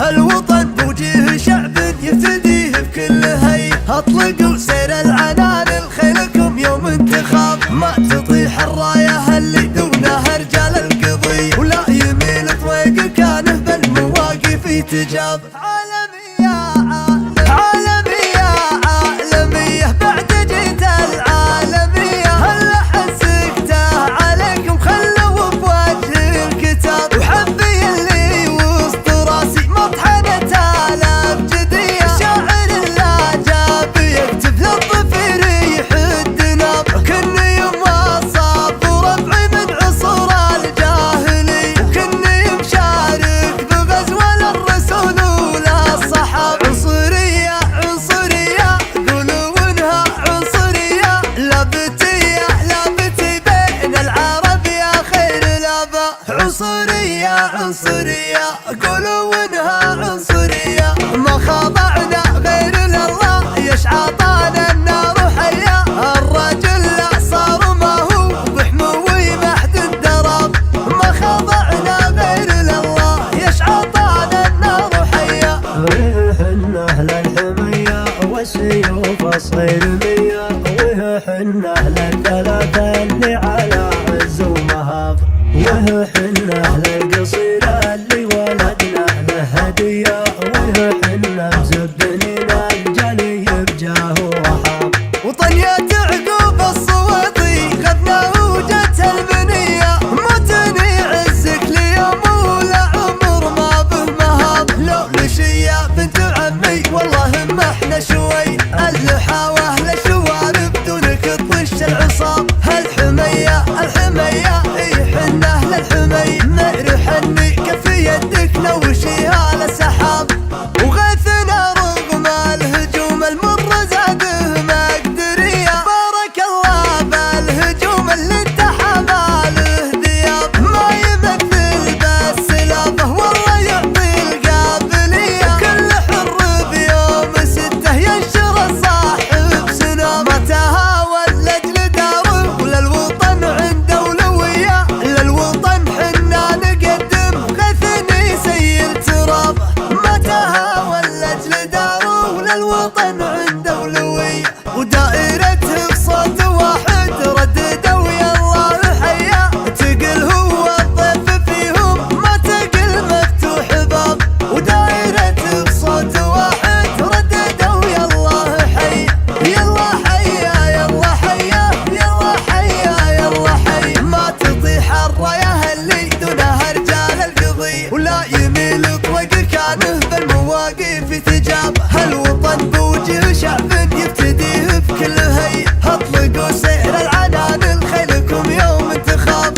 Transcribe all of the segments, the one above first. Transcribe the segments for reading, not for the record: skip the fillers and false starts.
الوطن بوجيه شعب يفتديه بكل هي. اطلقوا سير العنان خيلكم يوم انتخاب، ما تطيح الرايه اللي دونها رجال القضي، ولا يميل طويق كانه بالمواقف يتجاب. عالمية عالمية عالمية بعد جيت العالمية، هلا حسكته عليكم خلوا بوجه الكتاب، وحبي اللي وسط راسي مطحنة الابجدية، شاعر لا جاب يكتب للظفير يحد ناب، كني يوم وصاب وربعي من عصور الجاهلية، وكني مشارك بغزوة للرسول وللصحاب. عنصرية عنصرية قولوا انها عنصرية، لابتية لابتي بين العرب يا خير الاباء. عنصرية عنصرية قولوا انها عنصرية، ما خضعنا غير لله يشعطانا النار حية، الرجل لا صار ما هو بحموي محد الدراب، ما خضعنا غير لله يشعطانا النار حية. وحن أهل الحمية والسيوف الصغير مية، وحن أهل الثلاثة اللي على عز ومهاب، وحن أهل القصيرة اللي ولدنا له هدية، وحن مزبنين الجلي بجاه وحاب. وطن يعقوب الصويطي غبنا وجت المنية، متني عزك ليوم ولا عمر ما به مهاب، لو لشيا بنت عمي والله ما احنا شوي، اللحاوة للشوارب دونك تطش العصاب. هالحمية الحمية يحن اهل الحمي، مهر حني كف يدك نوشيها لسحاب، وغيثنا رغم الهجوم المر زاده مقدرية، بارك الله بالهجوم اللي انتحى له ذياب، ما يمثل بس لافه والله يعطي القابلية، كل حر بيوم 6 ينشر الصاحب سنام، ما تهاون لاجل داره وللوطن عنده اولوية، للوطن حنا نقدم غيثني سيل تراب، ما تهاون لاجل داره وللوطن عنده اولوية، ودائرته بصوت واحد رددوا يا الله حيا، تقل هو الضيف فيهم ما تقل مفتوح باب، ودائرته بصوت واحد رددوا يا الله حيا، يلا حيا يلا حيا يلا حيا يلا حيا، ما تطيح الرايه اللي دونها رجال القضية، ولا يميل طوق كانه بالمواقف يتجاب. هالوطن بوجه شعب يفتديه بكل هي، اطلقوا سير العنان خيلكم يوم انتخاب.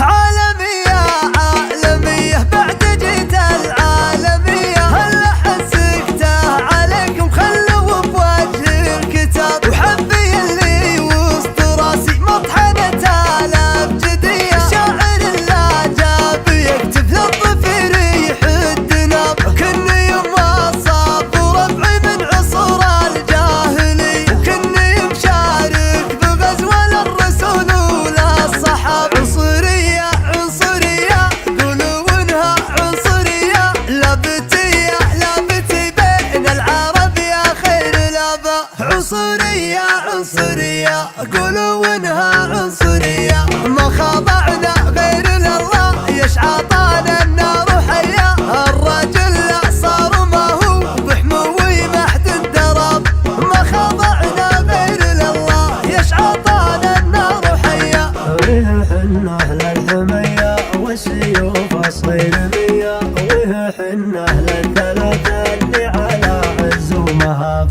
عالمية عالمية بعد جيت العالمية، هلا حسكته عليكم خلوا بوجه الكتاب، وحبي اللي وسط راسي مطحنة الابجدية، شاعر لا جاب يكتب للظفير يحد ناب، كني يوم وصاب وربعي من عصور الجاهلية، وكني مشارك بغزوة للرسول وللصحاب. عنصرية عنصرية قولوا انها عنصرية، لابتية لابتي بين العرب يا خير الاباء. عنصرية عنصرية قولوا انها عنصرية، ما خضعنا غير لله يشعطانا النار حية، الرجل لا صار ما هو بحموي محد الدراب، ما خضعنا غير لله يشعطانا النار حية. وحن أهل الحمية والسيوف الصغير مية، وحن أهل الثلاثة اللي على عز ومهاب،